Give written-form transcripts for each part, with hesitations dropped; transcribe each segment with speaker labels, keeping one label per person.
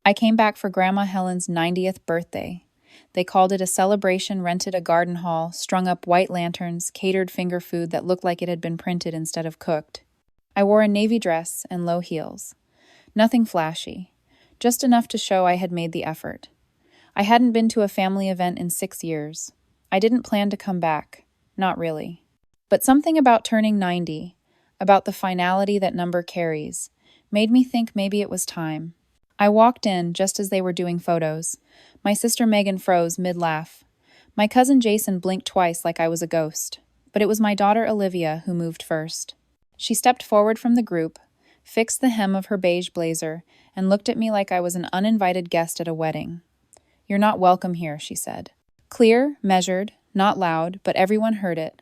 Speaker 1: I came back for Grandma Helen's 90th birthday. They called it a celebration, rented a garden hall, strung up white lanterns, catered finger food that looked like it had been printed instead of cooked. I wore a navy dress and low heels. Nothing flashy, just enough to show I had made the effort. I hadn't been to a family event in 6 years. I didn't plan to come back. Not really. But something about turning 90, about the finality that number carries, made me think maybe it was time. I walked in just as they were doing photos. My sister Megan froze mid-laugh. My cousin Jason blinked twice like I was a ghost. But it was my daughter Olivia who moved first. She stepped forward from the group, fixed the hem of her beige blazer, and looked at me like I was an uninvited guest at a wedding. "You're not welcome here," she said. Clear, measured, not loud, but everyone heard it.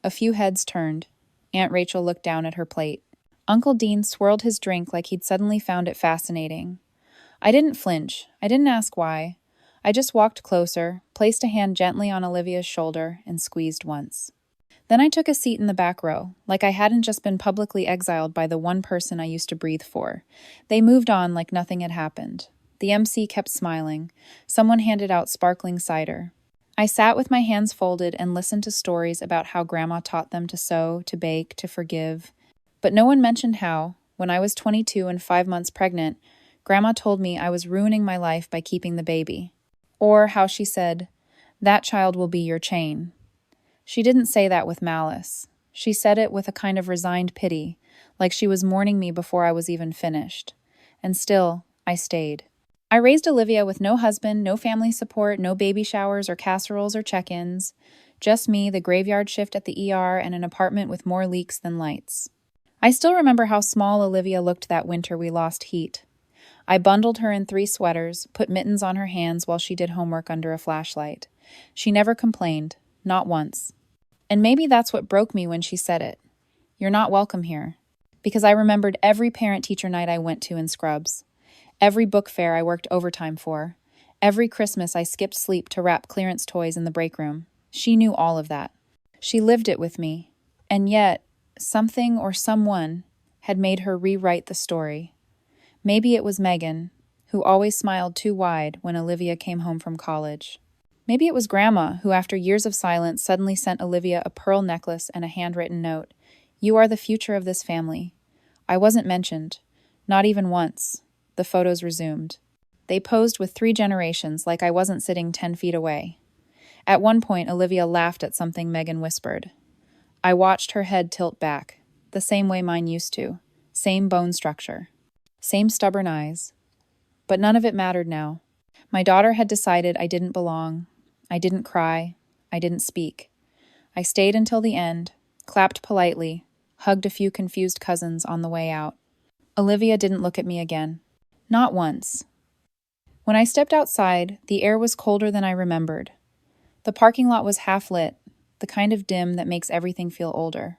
Speaker 1: A few heads turned. Aunt Rachel looked down at her plate. Uncle Dean swirled his drink like he'd suddenly found it fascinating. I didn't flinch. I didn't ask why. I just walked closer, placed a hand gently on Olivia's shoulder, and squeezed once. Then I took a seat in the back row, like I hadn't just been publicly exiled by the one person I used to breathe for. They moved on like nothing had happened. The MC kept smiling. Someone handed out sparkling cider. I sat with my hands folded and listened to stories about how Grandma taught them to sew, to bake, to forgive. But no one mentioned how, when I was 22 and 5 months pregnant, Grandma told me I was ruining my life by keeping the baby. Or how she said, "That child will be your chain." She didn't say that with malice. She said it with a kind of resigned pity, like she was mourning me before I was even finished. And still, I stayed. I raised Olivia with no husband, no family support, no baby showers or casseroles or check-ins. Just me, the graveyard shift at the ER, and an apartment with more leaks than lights. I still remember how small Olivia looked that winter we lost heat. I bundled her in 3 sweaters, put mittens on her hands while she did homework under a flashlight. She never complained, not once. And maybe that's what broke me when she said it. "You're not welcome here." Because I remembered every parent-teacher night I went to in Scrubs. Every book fair I worked overtime for. Every Christmas I skipped sleep to wrap clearance toys in the break room. She knew all of that. She lived it with me. And yet, something or someone had made her rewrite the story. Maybe it was Megan, who always smiled too wide when Olivia came home from college. Maybe it was Grandma, who after years of silence suddenly sent Olivia a pearl necklace and a handwritten note. "You are the future of this family." I wasn't mentioned. Not even once. The photos resumed. They posed with 3 generations like I wasn't sitting 10 feet away. At one point, Olivia laughed at something Megan whispered. I watched her head tilt back, the same way mine used to. Same bone structure. Same stubborn eyes. But none of it mattered now. My daughter had decided I didn't belong. I didn't cry. I didn't speak. I stayed until the end, clapped politely, hugged a few confused cousins on the way out. Olivia didn't look at me again. Not once. When I stepped outside, the air was colder than I remembered. The parking lot was half lit, the kind of dim that makes everything feel older.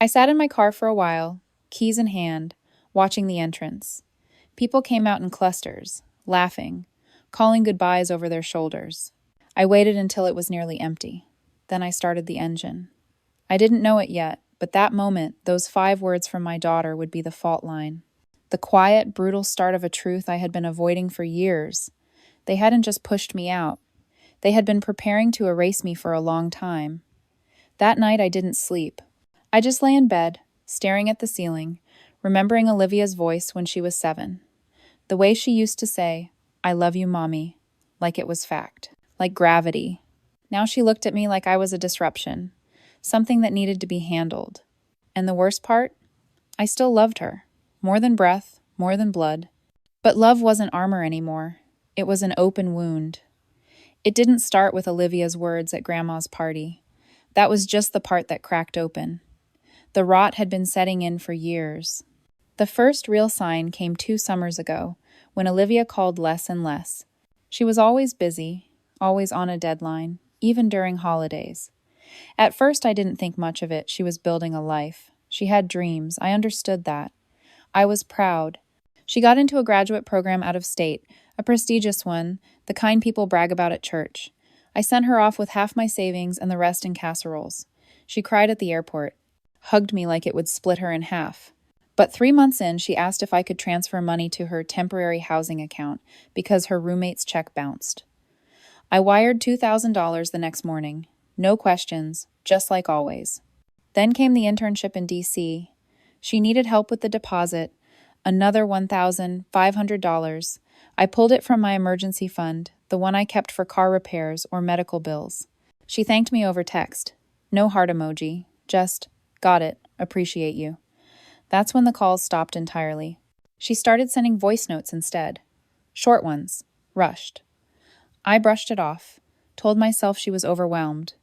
Speaker 1: I sat in my car for a while, keys in hand, watching the entrance. People came out in clusters, laughing, calling goodbyes over their shoulders. I waited until it was nearly empty. Then I started the engine. I didn't know it yet, but that moment, those 5 words from my daughter would be the fault line. The quiet, brutal start of a truth I had been avoiding for years. They hadn't just pushed me out. They had been preparing to erase me for a long time. That night I didn't sleep. I just lay in bed, staring at the ceiling, remembering Olivia's voice when she was 7. The way she used to say, "I love you, Mommy," like it was fact, like gravity. Now she looked at me like I was a disruption, something that needed to be handled. And the worst part? I still loved her. More than breath, more than blood. But love wasn't armor anymore. It was an open wound. It didn't start with Olivia's words at Grandma's party. That was just the part that cracked open. The rot had been setting in for years. The first real sign came 2 summers ago, when Olivia called less and less. She was always busy, always on a deadline, even during holidays. At first I didn't think much of it. She was building a life. She had dreams. I understood that. I was proud. She got into a graduate program out of state, a prestigious one, the kind people brag about at church. I sent her off with half my savings and the rest in casseroles. She cried at the airport, hugged me like it would split her in half. But 3 months in, she asked if I could transfer money to her temporary housing account because her roommate's check bounced. I wired $2,000 the next morning. No questions, just like always. Then came the internship in DC. She needed help with the deposit, another $1,500. I pulled it from my emergency fund, the one I kept for car repairs or medical bills. She thanked me over text. No heart emoji, just, got it, appreciate you. That's when the calls stopped entirely. She started sending voice notes instead. Short ones, rushed. I brushed it off, told myself she was overwhelmed,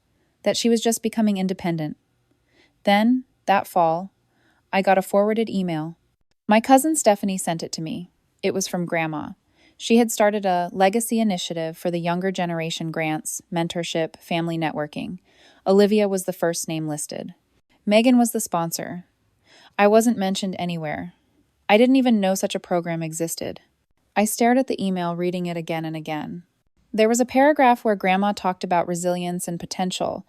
Speaker 1: that she was just becoming independent. Then, that fall, I got a forwarded email. My cousin Stephanie sent it to me. It was from Grandma. She had started a legacy initiative for the younger generation grants, mentorship, family networking. Olivia was the first name listed. Megan was the sponsor. I wasn't mentioned anywhere. I didn't even know such a program existed. I stared at the email, reading it again and again. There was a paragraph where Grandma talked about resilience and potential,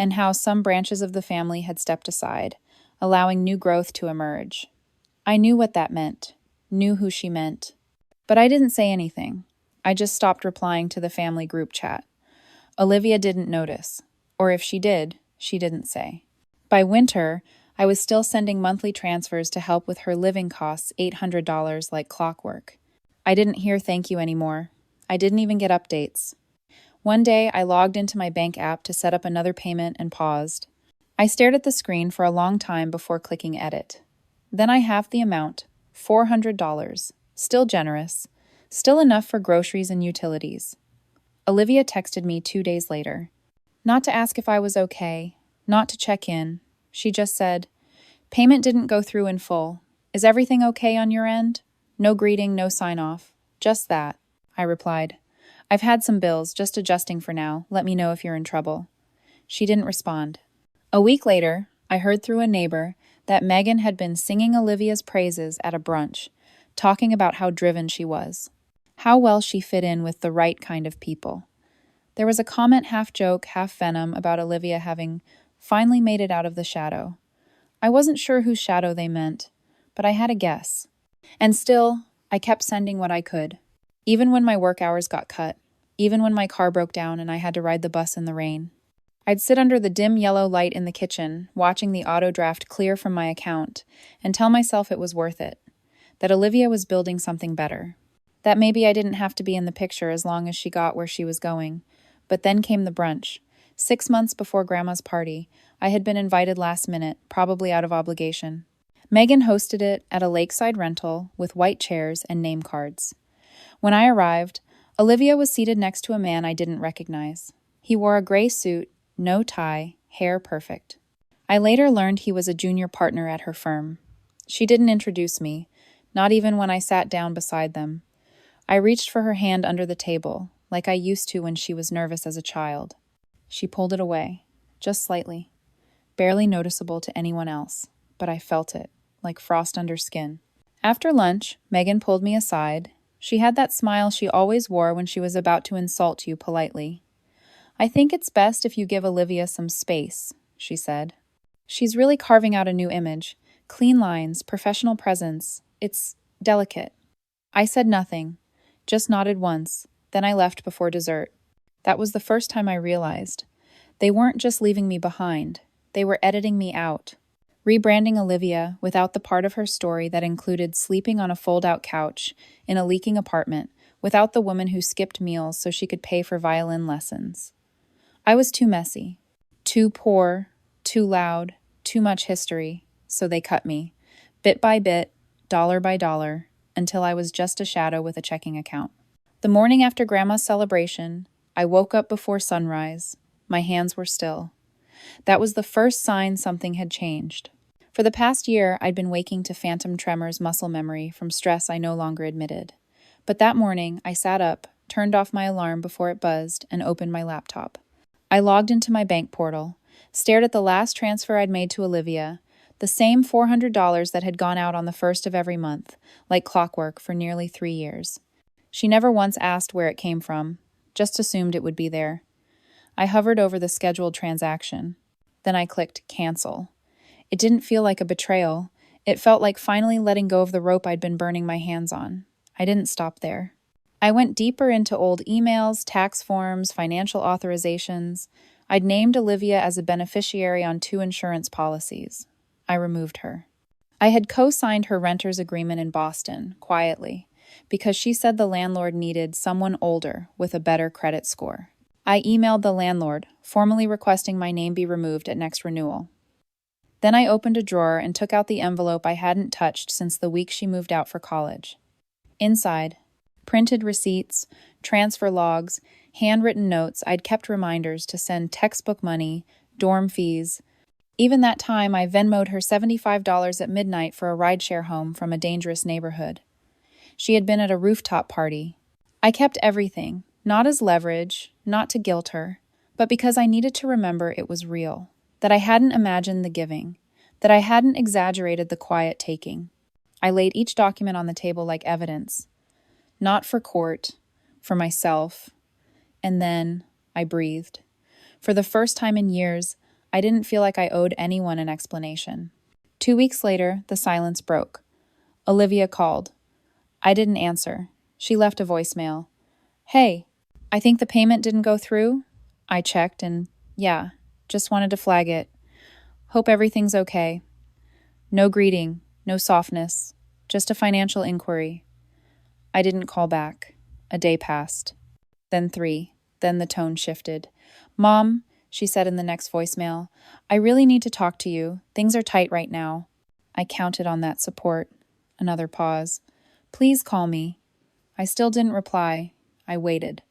Speaker 1: and how some branches of the family had stepped aside, allowing new growth to emerge. I knew what that meant, knew who she meant. But I didn't say anything. I just stopped replying to the family group chat. Olivia didn't notice, or if she did, she didn't say. By winter, I was still sending monthly transfers to help with her living costs, $800 like clockwork. I didn't hear thank you anymore. I didn't even get updates. One day, I logged into my bank app to set up another payment and paused. I stared at the screen for a long time before clicking edit. Then I halved the amount, $400. Still generous. Still enough for groceries and utilities. Olivia texted me 2 days later. Not to ask if I was okay, not to check in. She just said, "Payment didn't go through in full. Is everything okay on your end?" No greeting, no sign-off. Just that. I replied. "I've had some bills, just adjusting for now. Let me know if you're in trouble." She didn't respond. A week later, I heard through a neighbor that Megan had been singing Olivia's praises at a brunch, talking about how driven she was, how well she fit in with the right kind of people. There was a comment half joke, half venom about Olivia having finally made it out of the shadow. I wasn't sure whose shadow they meant, but I had a guess. And still, I kept sending what I could. Even when my work hours got cut, even when my car broke down and I had to ride the bus in the rain. I'd sit under the dim yellow light in the kitchen, watching the auto draft clear from my account, and tell myself it was worth it, that Olivia was building something better, that maybe I didn't have to be in the picture as long as she got where she was going. But then came the brunch. 6 months before Grandma's party, I had been invited last minute, probably out of obligation. Megan hosted it at a lakeside rental with white chairs and name cards. When I arrived, Olivia was seated next to a man I didn't recognize. He wore a gray suit, no tie, hair perfect. I later learned he was a junior partner at her firm. She didn't introduce me, not even when I sat down beside them. I reached for her hand under the table, like I used to when she was nervous as a child. She pulled it away, just slightly, barely noticeable to anyone else, but I felt it, like frost under skin. After lunch, Megan pulled me aside. She had that smile she always wore when she was about to insult you politely. "I think it's best if you give Olivia some space," she said. "She's really carving out a new image. Clean lines, professional presence. It's delicate." I said nothing, just nodded once, then I left before dessert. That was the first time I realized. They weren't just leaving me behind, they were editing me out. Rebranding Olivia without the part of her story that included sleeping on a fold-out couch in a leaking apartment, without the woman who skipped meals so she could pay for violin lessons. I was too messy, too poor, too loud, too much history, so they cut me, bit by bit, dollar by dollar, until I was just a shadow with a checking account. The morning after Grandma's celebration, I woke up before sunrise. My hands were still. That was the first sign something had changed. For the past year, I'd been waking to phantom tremors muscle memory from stress I no longer admitted. But that morning, I sat up, turned off my alarm before it buzzed, and opened my laptop. I logged into my bank portal, stared at the last transfer I'd made to Olivia, the same $400 that had gone out on the first of every month, like clockwork for nearly 3 years. She never once asked where it came from, just assumed it would be there. I hovered over the scheduled transaction. Then I clicked cancel. It didn't feel like a betrayal. It felt like finally letting go of the rope I'd been burning my hands on. I didn't stop there. I went deeper into old emails, tax forms, financial authorizations. I'd named Olivia as a beneficiary on 2 insurance policies. I removed her. I had co-signed her renter's agreement in Boston, quietly, because she said the landlord needed someone older with a better credit score. I emailed the landlord, formally requesting my name be removed at next renewal. Then I opened a drawer and took out the envelope I hadn't touched since the week she moved out for college. Inside, printed receipts, transfer logs, handwritten notes. I'd kept reminders to send textbook money, dorm fees. Even that time, I Venmo'd her $75 at midnight for a rideshare home from a dangerous neighborhood. She had been at a rooftop party. I kept everything, not as leverage, not to guilt her, but because I needed to remember it was real, that I hadn't imagined the giving, that I hadn't exaggerated the quiet taking. I laid each document on the table like evidence, not for court, for myself. And then I breathed. For the first time in years, I didn't feel like I owed anyone an explanation. 2 weeks later, the silence broke. Olivia called. I didn't answer. She left a voicemail. Hey, I think the payment didn't go through. I checked and, yeah, just wanted to flag it. Hope everything's okay. No greeting, no softness, just a financial inquiry. I didn't call back. A day passed. Then 3. Then the tone shifted. Mom, she said in the next voicemail, I really need to talk to you. Things are tight right now. I counted on that support. Another pause. Please call me. I still didn't reply. I waited.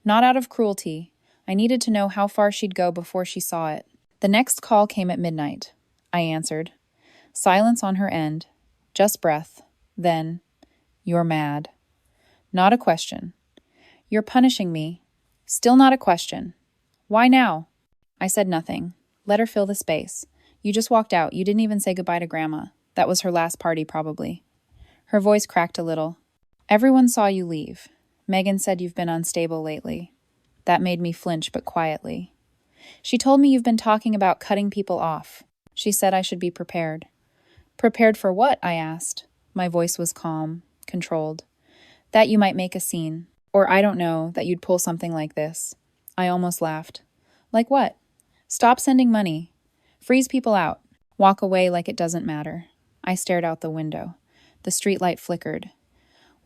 Speaker 1: Not out of cruelty. I needed to know how far she'd go before she saw it. The next call came at midnight. I answered. Silence on her end. Just breath. Then, you're mad. Not a question. You're punishing me. Still not a question. Why now? I said nothing. Let her fill the space. You just walked out. You didn't even say goodbye to Grandma. That was her last party, probably. Her voice cracked a little. Everyone saw you leave. Megan said you've been unstable lately. That made me flinch, but quietly. She told me you've been talking about cutting people off. She said I should be prepared. Prepared for what? I asked. My voice was calm, controlled. That you might make a scene. Or I don't know, that you'd pull something like this. I almost laughed. Like what? Stop sending money. Freeze people out. Walk away like it doesn't matter. I stared out the window. The streetlight flickered.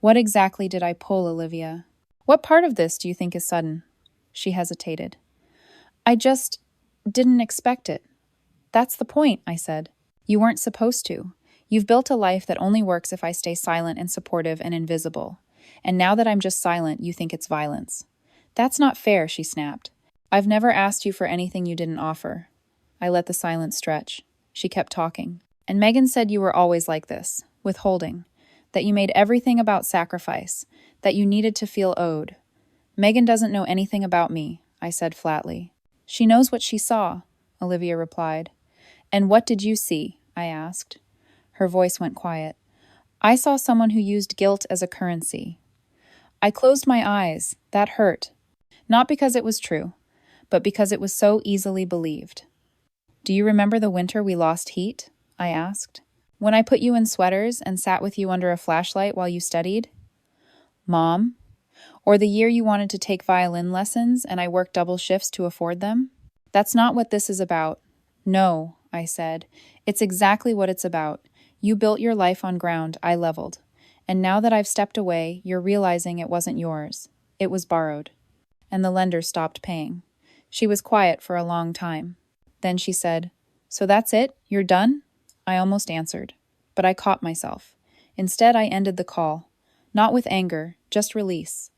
Speaker 1: What exactly did I pull, Olivia? What part of this do you think is sudden? She hesitated. I just didn't expect it. That's the point, I said. You weren't supposed to. You've built a life that only works if I stay silent and supportive and invisible. And now that I'm just silent, you think it's violence. That's not fair, she snapped. I've never asked you for anything you didn't offer. I let the silence stretch. She kept talking. And Megan said you were always like this, withholding. That you made everything about sacrifice. That you needed to feel owed. Megan doesn't know anything about me, I said flatly. She knows what she saw, Olivia replied. And what did you see? I asked. Her voice went quiet. I saw someone who used guilt as a currency. I closed my eyes. That hurt. Not because it was true, but because it was so easily believed. Do you remember the winter we lost heat? I asked. When I put you in sweaters and sat with you under a flashlight while you studied? Mom? Or the year you wanted to take violin lessons and I worked double shifts to afford them? That's not what this is about. No, I said. It's exactly what it's about. You built your life on ground I leveled. And now that I've stepped away, you're realizing it wasn't yours. It was borrowed. And the lender stopped paying. She was quiet for a long time. Then she said, So that's it? You're done? I almost answered, but I caught myself. Instead, I ended the call. Not with anger, just release.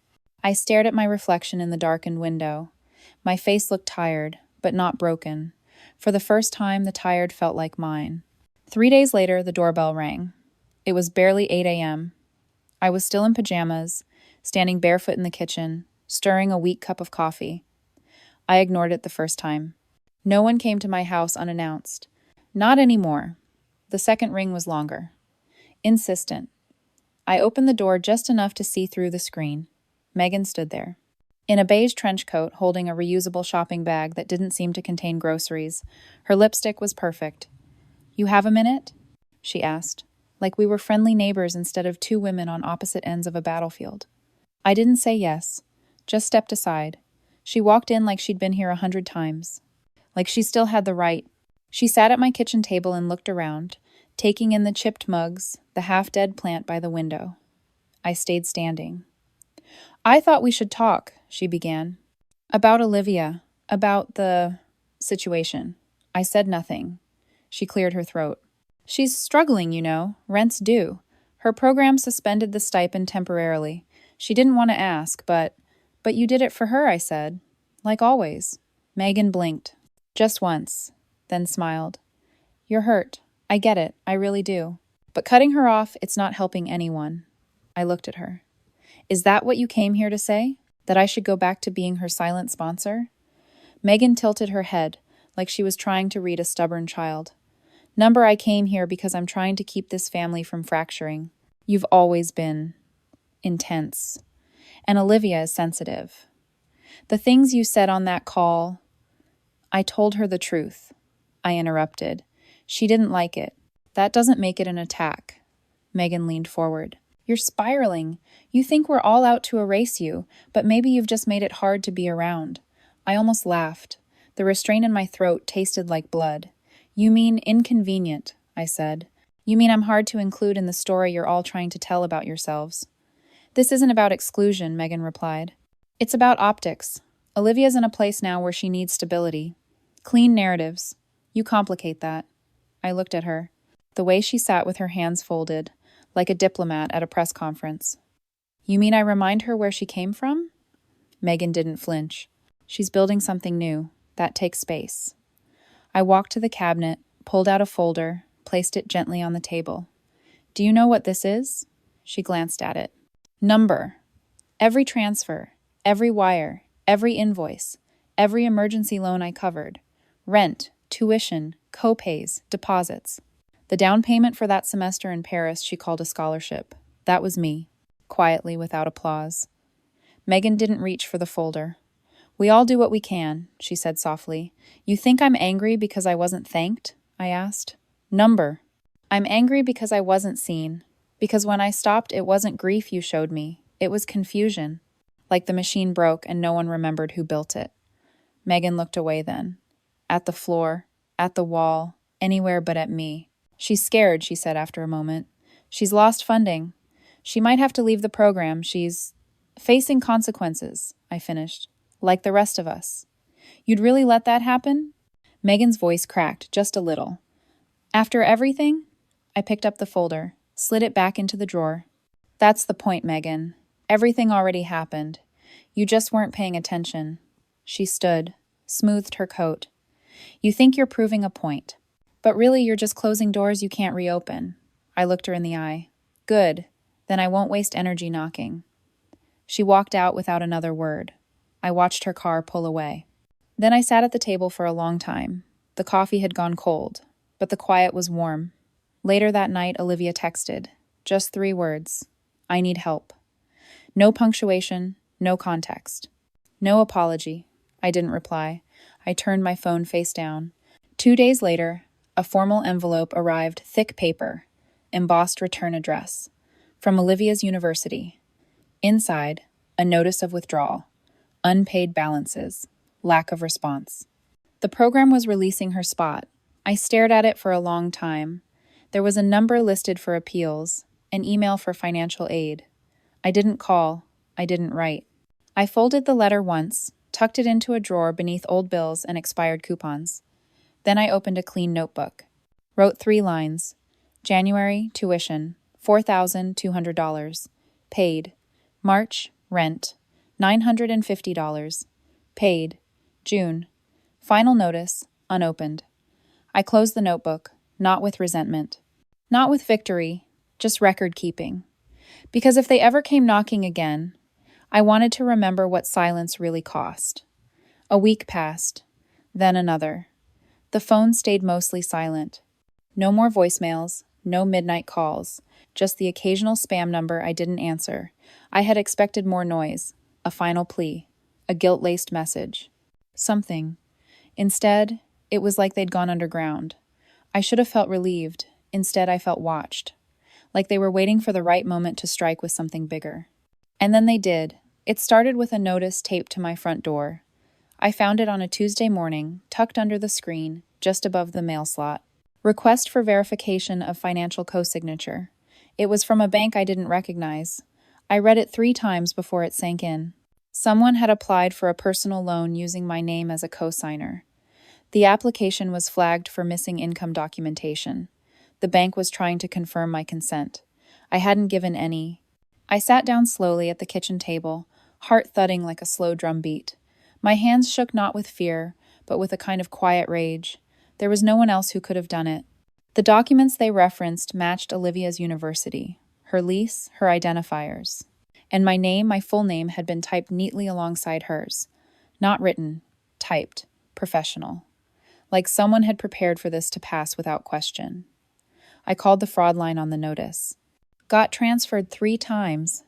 Speaker 1: I stared at my reflection in the darkened window. My face looked tired, but not broken. For the first time, the tired felt like mine. 3 days later, the doorbell rang. It was barely 8 a.m. I was still in pajamas, standing barefoot in the kitchen, stirring a weak cup of coffee. I ignored it the first time. No one came to my house unannounced. Not anymore. The second ring was longer. Insistent. I opened the door just enough to see through the screen. Megan stood there. In a beige trench coat, holding a reusable shopping bag that didn't seem to contain groceries. Her lipstick was perfect. You have a minute? she asked, like we were friendly neighbors instead of two women on opposite ends of a battlefield. I didn't say yes, just stepped aside. She walked in like she'd been here 100 times, like she still had the right. She sat at my kitchen table and looked around, taking in the chipped mugs, the half-dead plant by the window. I stayed standing. I thought we should talk, she began. About Olivia, about the situation. I said nothing. She cleared her throat. She's struggling, you know. Rent's due. Her program suspended the stipend temporarily. She didn't want to ask, but you did it for her, I said. Like always. Megan blinked. Just once. Then smiled. You're hurt. I get it. I really do. But cutting her off, it's not helping anyone. I looked at her. Is that what you came here to say? That I should go back to being her silent sponsor? Megan tilted her head, like she was trying to read a stubborn child. Number, I came here because I'm trying to keep this family from fracturing. You've always been intense. And Olivia is sensitive. The things you said on that call, I told her the truth. I interrupted. She didn't like it. That doesn't make it an attack. Megan leaned forward. You're spiraling. You think we're all out to erase you, but maybe you've just made it hard to be around. I almost laughed. The restraint in my throat tasted like blood. You mean inconvenient, I said. You mean I'm hard to include in the story you're all trying to tell about yourselves. This isn't about exclusion, Megan replied. It's about optics. Olivia's in a place now where she needs stability. Clean narratives. You complicate that. I looked at her. The way she sat with her hands folded, like a diplomat at a press conference. You mean I remind her where she came from? Megan didn't flinch. She's building something new. That takes space. I walked to the cabinet, pulled out a folder, placed it gently on the table. Do you know what this is? She glanced at it. Number. Every transfer, every wire, every invoice, every emergency loan I covered. Rent, tuition, co-pays, deposits. The down payment for that semester in Paris she called a scholarship. That was me, quietly, without applause. Megan didn't reach for the folder. We all do what we can, she said softly. You think I'm angry because I wasn't thanked? I asked. Number. I'm angry because I wasn't seen. Because when I stopped, it wasn't grief you showed me. It was confusion. Like the machine broke and no one remembered who built it. Megan looked away then. At the floor, at the wall, anywhere but at me. She's scared, she said after a moment. She's lost funding. She might have to leave the program. She's facing consequences, I finished. Like the rest of us. You'd really let that happen? Megan's voice cracked just a little. After everything? I picked up the folder, slid it back into the drawer. That's the point, Megan. Everything already happened. You just weren't paying attention. She stood, smoothed her coat. You think you're proving a point. But really you're just closing doors you can't reopen. I looked her in the eye. Good. Then I won't waste energy knocking. She walked out without another word. I watched her car pull away. Then I sat at the table for a long time. The coffee had gone cold, but the quiet was warm. Later that night, Olivia texted. Just 3 words. I need help. No punctuation, no context. No apology. I didn't reply. I turned my phone face down. 2 days later, a formal envelope arrived, thick paper, embossed return address, from Olivia's university. Inside, a notice of withdrawal, unpaid balances, lack of response. The program was releasing her spot. I stared at it for a long time. There was a number listed for appeals, an email for financial aid. I didn't call. I didn't write. I folded the letter once, tucked it into a drawer beneath old bills and expired coupons. Then I opened a clean notebook. Wrote 3 lines. January, tuition, $4,200. Paid. March, rent, $950. Paid. June. Final notice, unopened. I closed the notebook, not with resentment. Not with victory, just record keeping. Because if they ever came knocking again, I wanted to remember what silence really cost. A week passed, then another. The phone stayed mostly silent. No more voicemails, no midnight calls, just the occasional spam number I didn't answer. I had expected more noise, a final plea, a guilt-laced message. Something. Instead, it was like they'd gone underground. I should have felt relieved, Instead, I felt watched, like they were waiting for the right moment to strike with something bigger. And then they did. It started with a notice taped to my front door. I found it on a Tuesday morning, tucked under the screen, just above the mail slot. Request for verification of financial co-signature. It was from a bank I didn't recognize. I read it 3 times before it sank in. Someone had applied for a personal loan using my name as a co-signer. The application was flagged for missing income documentation. The bank was trying to confirm my consent. I hadn't given any. I sat down slowly at the kitchen table, heart thudding like a slow drum beat. My hands shook not with fear, but with a kind of quiet rage. There was no one else who could have done it. The documents they referenced matched Olivia's university, her lease, her identifiers. And my name, my full name, had been typed neatly alongside hers. Not written, typed, professional. Like someone had prepared for this to pass without question. I called the fraud line on the notice. Got transferred 3 times.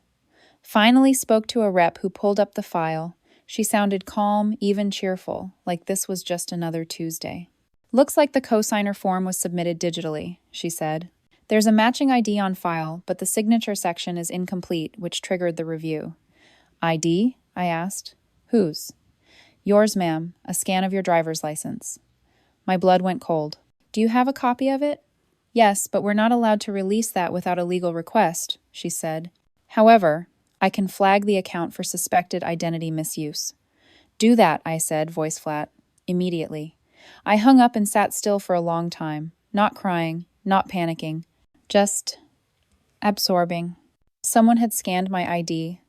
Speaker 1: Finally spoke to a rep who pulled up the file. She sounded calm, even cheerful, like this was just another Tuesday. Looks like the cosigner form was submitted digitally, she said. There's a matching ID on file, but the signature section is incomplete, which triggered the review. ID? I asked. Whose? Yours, ma'am. A scan of your driver's license. My blood went cold. Do you have a copy of it? Yes, but we're not allowed to release that without a legal request, she said. However, I can flag the account for suspected identity misuse. Do that, I said, voice flat, immediately. I hung up and sat still for a long time, not crying, not panicking, just absorbing. Someone had scanned my ID,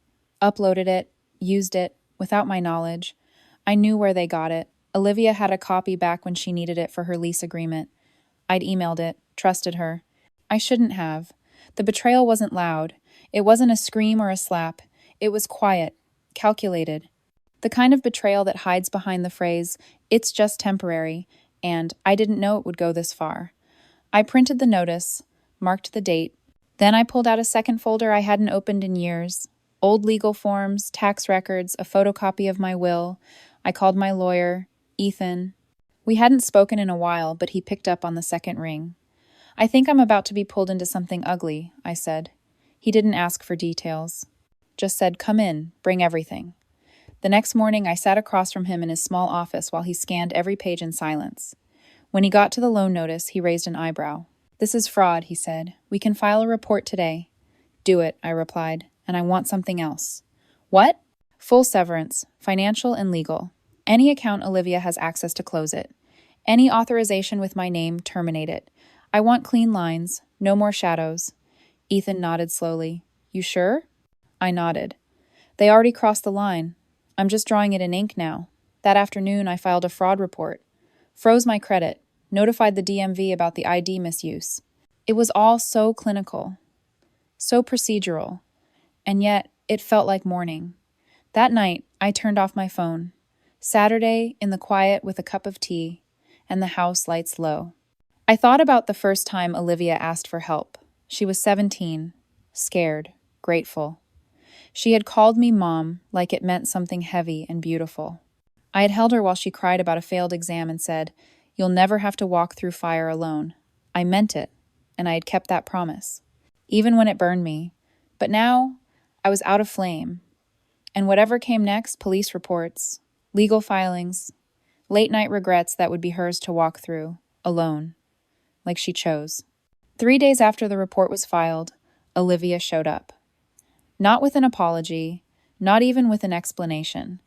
Speaker 1: uploaded it, used it, without my knowledge. I knew where they got it. Olivia had a copy back when she needed it for her lease agreement. I'd emailed it, trusted her. I shouldn't have. The betrayal wasn't loud. It wasn't a scream or a slap. It was quiet, calculated. The kind of betrayal that hides behind the phrase, "It's just temporary," and "I didn't know it would go this far." I printed the notice, marked the date. Then I pulled out a second folder I hadn't opened in years. Old legal forms, tax records, a photocopy of my will. I called my lawyer, Ethan. We hadn't spoken in a while, but he picked up on the second ring. I think I'm about to be pulled into something ugly, I said. He didn't ask for details. Just said, come in, bring everything. The next morning, I sat across from him in his small office while he scanned every page in silence. When he got to the loan notice, he raised an eyebrow. This is fraud, he said. We can file a report today. Do it, I replied, and I want something else. What? Full severance, financial and legal. Any account Olivia has access to, close it. Any authorization with my name, terminate it. I want clean lines, no more shadows. Ethan nodded slowly. You sure? I nodded. They already crossed the line. I'm just drawing it in ink now. That afternoon, I filed a fraud report. Froze my credit. Notified the DMV about the ID misuse. It was all so clinical. So procedural. And yet, it felt like morning. That night, I turned off my phone. Saturday, in the quiet with a cup of tea, and the house lights low. I thought about the first time Olivia asked for help. She was 17, scared, grateful. She had called me Mom like it meant something heavy and beautiful. I had held her while she cried about a failed exam and said, "You'll never have to walk through fire alone." I meant it, and I had kept that promise, even when it burned me. But now, I was out of flame. And whatever came next, police reports, legal filings, late-night regrets that would be hers to walk through, alone, like she chose. 3 days after the report was filed, Olivia showed up. Not with an apology, not even with an explanation,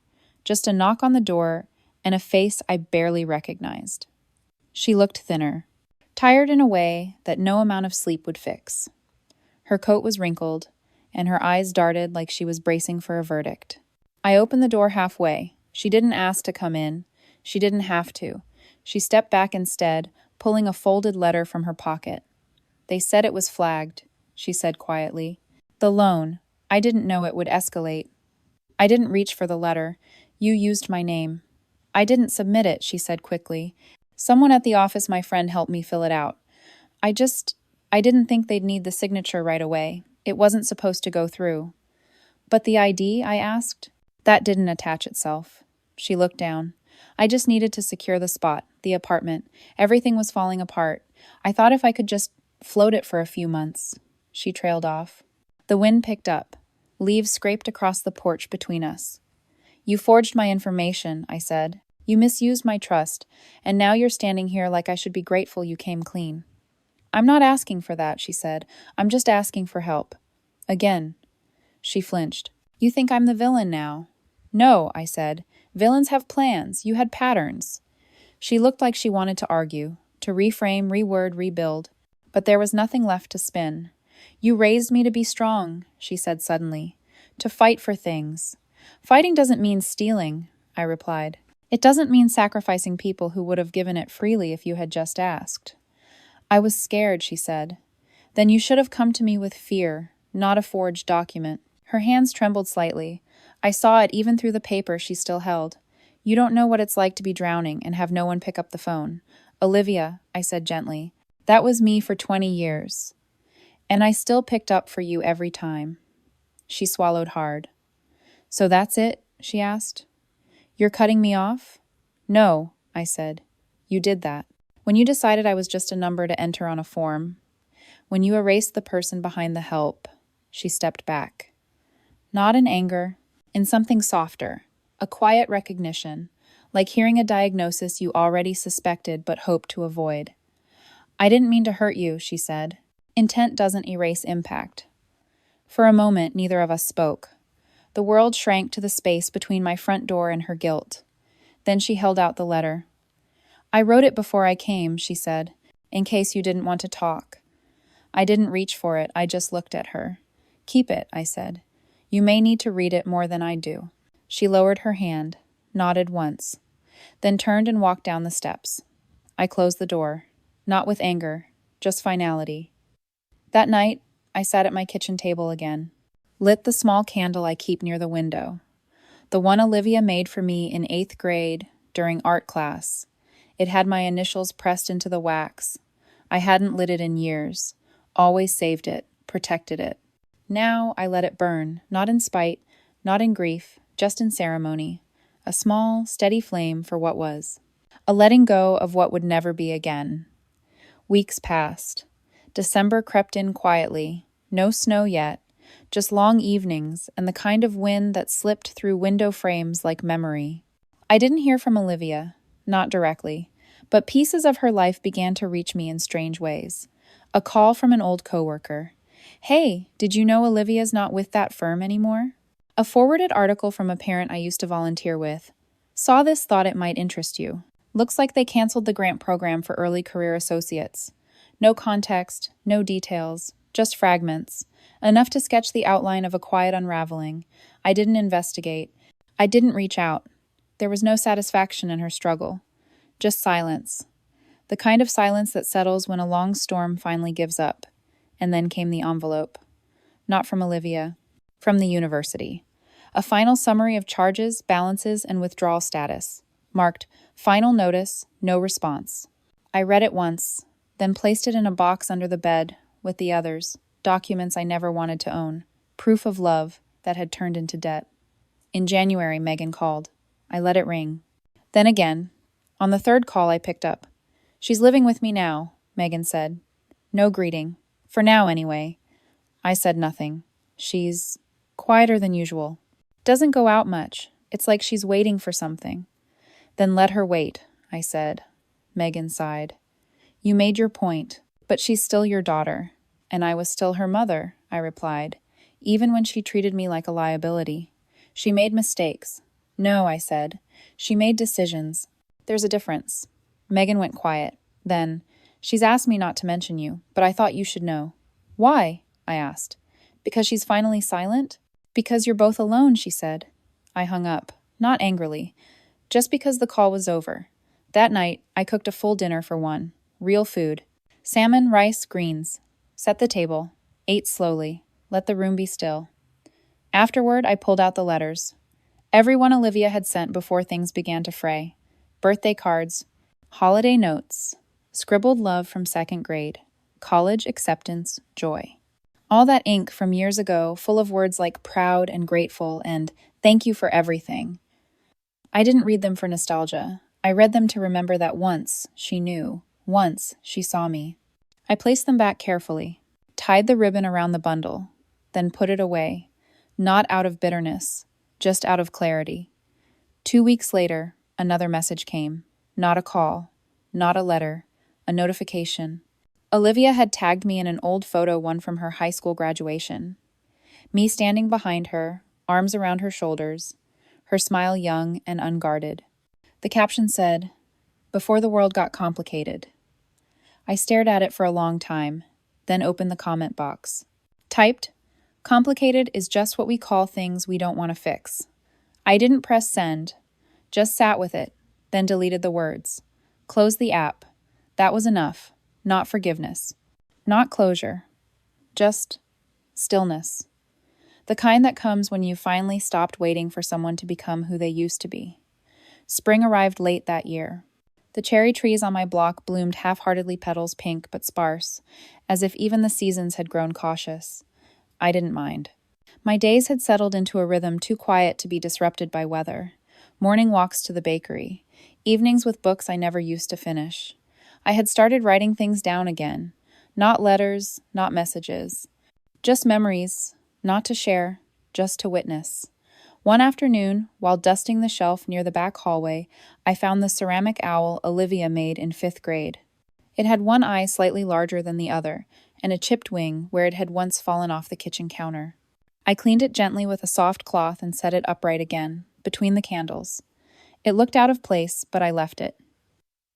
Speaker 1: just a knock on the door and a face I barely recognized. She looked thinner, tired in a way that no amount of sleep would fix. Her coat was wrinkled, and her eyes darted like she was bracing for a verdict. I opened the door halfway. She didn't ask to come in. She didn't have to. She stepped back instead, pulling a folded letter from her pocket. They said it was flagged, she said quietly. The loan. I didn't know it would escalate. I didn't reach for the letter. You used my name. I didn't submit it, she said quickly. Someone at the office, my friend, helped me fill it out. I didn't think they'd need the signature right away. It wasn't supposed to go through. But the ID, I asked? That didn't attach itself. She looked down. I just needed to secure the spot, the apartment. Everything was falling apart. I thought if I could just Float it for a few months. She trailed off. The wind picked up. Leaves scraped across the porch between us. You forged my information, I said. You misused my trust, and now you're standing here like I should be grateful you came clean. I'm not asking for that, she said. I'm just asking for help. Again. She flinched. You think I'm the villain now? No, I said. Villains have plans. You had patterns. She looked like she wanted to argue, to reframe, reword, rebuild. But there was nothing left to spin. You raised me to be strong, she said suddenly. To fight for things. Fighting doesn't mean stealing, I replied. It doesn't mean sacrificing people who would have given it freely if you had just asked. I was scared, she said. Then you should have come to me with fear, not a forged document. Her hands trembled slightly. I saw it even through the paper she still held. You don't know what it's like to be drowning and have no one pick up the phone. Olivia, I said gently, that was me for 20 years. And I still picked up for you every time. She swallowed hard. So that's it? She asked. You're cutting me off? No, I said. You did that. When you decided I was just a number to enter on a form. When you erased the person behind the help. She stepped back. Not in anger, in something softer, a quiet recognition, like hearing a diagnosis you already suspected but hoped to avoid. I didn't mean to hurt you, she said. Intent doesn't erase impact. For a moment, neither of us spoke. The world shrank to the space between my front door and her guilt. Then she held out the letter. I wrote it before I came, she said, in case you didn't want to talk. I didn't reach for it, I just looked at her. Keep it, I said. You may need to read it more than I do. She lowered her hand, nodded once, then turned and walked down the steps. I closed the door, not with anger, just finality. That night, I sat at my kitchen table again, lit the small candle I keep near the window, the one Olivia made for me in 8th grade during art class. It had my initials pressed into the wax. I hadn't lit it in years, always saved it, protected it. Now I let it burn, not in spite, not in grief, just in ceremony, a small, steady flame for what was, a letting go of what would never be again. Weeks passed. December crept in quietly, no snow yet, just long evenings and the kind of wind that slipped through window frames like memory. I didn't hear from Olivia, not directly, but pieces of her life began to reach me in strange ways. A call from an old coworker. Hey, did you know Olivia's not with that firm anymore? A forwarded article from a parent I used to volunteer with. Saw this, thought it might interest you. Looks like they canceled the grant program for early career associates. No context, no details, just fragments. Enough to sketch the outline of a quiet unraveling. I didn't investigate. I didn't reach out. There was no satisfaction in her struggle. Just silence. The kind of silence that settles when a long storm finally gives up. And then came the envelope. Not from Olivia. From the university. A final summary of charges, balances, and withdrawal status. Marked, final notice, no response. I read it once, then placed it in a box under the bed with the others, documents I never wanted to own, proof of love that had turned into debt. In January, Megan called. I let it ring. Then again. On the 3rd call, I picked up. She's living with me now, Megan said. No greeting. For now, anyway. I said nothing. She's quieter than usual. Doesn't go out much. It's like she's waiting for something. Then let her wait, I said. Megan sighed. You made your point, but she's still your daughter. And I was still her mother, I replied, even when she treated me like a liability. She made mistakes. No, I said. She made decisions. There's a difference. Megan went quiet. Then, she's asked me not to mention you, but I thought you should know. Why? I asked. Because she's finally silent? Because you're both alone, she said. I hung up, not angrily, just because the call was over. That night, I cooked a full dinner for one. Real food. Salmon, rice, greens. Set the table. Ate slowly. Let the room be still. Afterward, I pulled out the letters. Everyone Olivia had sent before things began to fray. Birthday cards. Holiday notes. Scribbled love from 2nd grade. College acceptance, joy. All that ink from years ago, full of words like proud and grateful and thank you for everything. I didn't read them for nostalgia. I read them to remember that once she knew. Once she saw me. I placed them back carefully, tied the ribbon around the bundle, then put it away, not out of bitterness, just out of clarity. 2 weeks later, another message came. Not a call, not a letter, a notification. Olivia had tagged me in an old photo one from her high school graduation. Me standing behind her, arms around her shoulders, her smile young and unguarded. The caption said, "Before the world got complicated." I stared at it for a long time, then opened the comment box. Typed, "Complicated is just what we call things we don't want to fix." I didn't press send, just sat with it, then deleted the words. Closed the app. That was enough. Not forgiveness. Not closure. Just stillness. The kind that comes when you finally stopped waiting for someone to become who they used to be. Spring arrived late that year. The cherry trees on my block bloomed half-heartedly, petals pink but sparse, as if even the seasons had grown cautious. I didn't mind. My days had settled into a rhythm too quiet to be disrupted by weather. Morning walks to the bakery, evenings with books I never used to finish. I had started writing things down again. Not letters, not messages. Just memories, not to share, just to witness. One afternoon, while dusting the shelf near the back hallway, I found the ceramic owl Olivia made in 5th grade. It had one eye slightly larger than the other, and a chipped wing where it had once fallen off the kitchen counter. I cleaned it gently with a soft cloth and set it upright again, between the candles. It looked out of place, but I left it.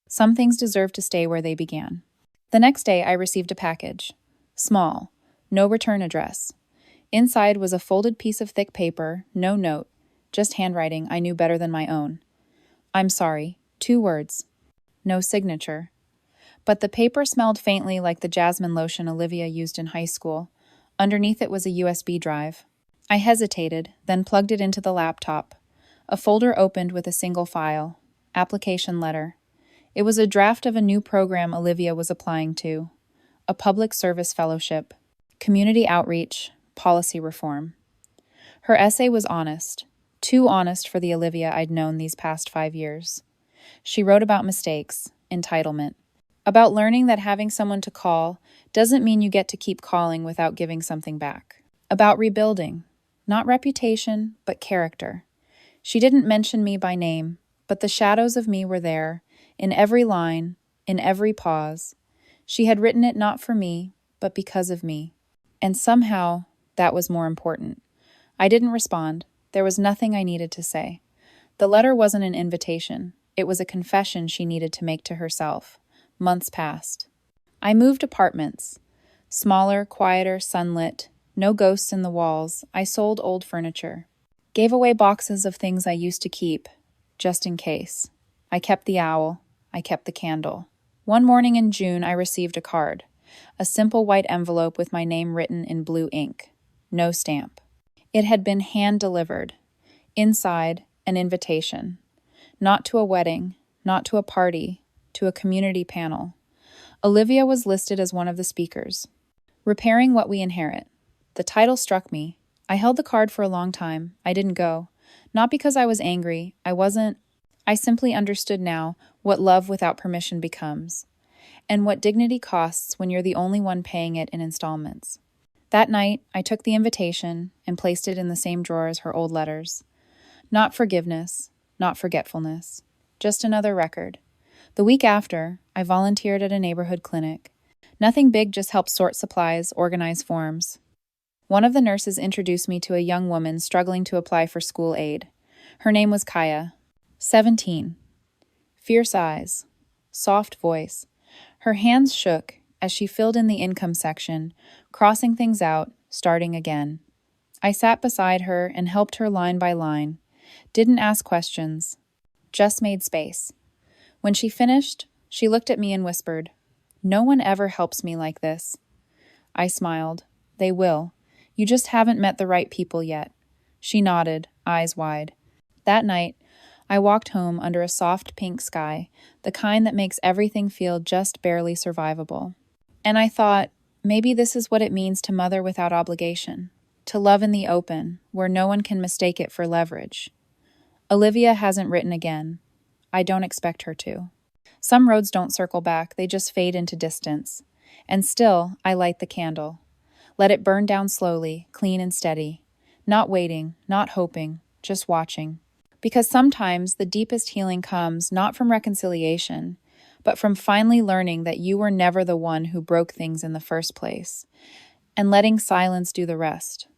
Speaker 1: Some things deserve to stay where they began. The next day, I received a package. Small, no return address. Inside was a folded piece of thick paper, no note, just handwriting I knew better than my own. "I'm sorry," 2 words. No signature. But the paper smelled faintly like the jasmine lotion Olivia used in high school. Underneath it was a USB drive. I hesitated, then plugged it into the laptop. A folder opened with a single file. Application letter. It was a draft of a new program Olivia was applying to. A public service fellowship. Community outreach. Policy reform. Her essay was honest. Too honest for the Olivia I'd known these past 5 years. She wrote about mistakes, entitlement. About learning that having someone to call doesn't mean you get to keep calling without giving something back. About rebuilding. Not reputation, but character. She didn't mention me by name, but the shadows of me were there, in every line, in every pause. She had written it not for me, but because of me. And somehow, that was more important. I didn't respond. There was nothing I needed to say. The letter wasn't an invitation. It was a confession she needed to make to herself. Months passed. I moved apartments. Smaller, quieter, sunlit. No ghosts in the walls. I sold old furniture. Gave away boxes of things I used to keep, just in case. I kept the owl. I kept the candle. One morning in June, I received a card. A simple white envelope with my name written in blue ink. No stamp. It had been hand-delivered. Inside, an invitation. Not to a wedding, not to a party, to a community panel. Olivia was listed as one of the speakers. Repairing What We Inherit. The title struck me. I held the card for a long time. I didn't go. Not because I was angry. I simply understood now what love without permission becomes, and what dignity costs when you're the only one paying it in installments. That night, I took the invitation and placed it in the same drawer as her old letters. Not forgiveness, not forgetfulness, just another record. The week after, I volunteered at a neighborhood clinic. Nothing big, just helped sort supplies, organize forms. One of the nurses introduced me to a young woman struggling to apply for school aid. Her name was Kaya, 17. Fierce eyes, soft voice. Her hands shook as she filled in the income section, crossing things out, starting again. I sat beside her and helped her line by line. Didn't ask questions, just made space. When she finished, she looked at me and whispered, "No one ever helps me like this." I smiled. "They will. You just haven't met the right people yet." She nodded, eyes wide. That night, I walked home under a soft pink sky, the kind that makes everything feel just barely survivable. And I thought, maybe this is what it means to mother without obligation, to love in the open, where no one can mistake it for leverage. Olivia hasn't written again. I don't expect her to. Some roads don't circle back, they just fade into distance. And still, I light the candle. Let it burn down slowly, clean and steady. Not waiting, not hoping, just watching. Because sometimes the deepest healing comes not from reconciliation, but from finally learning that you were never the one who broke things in the first place, and letting silence do the rest.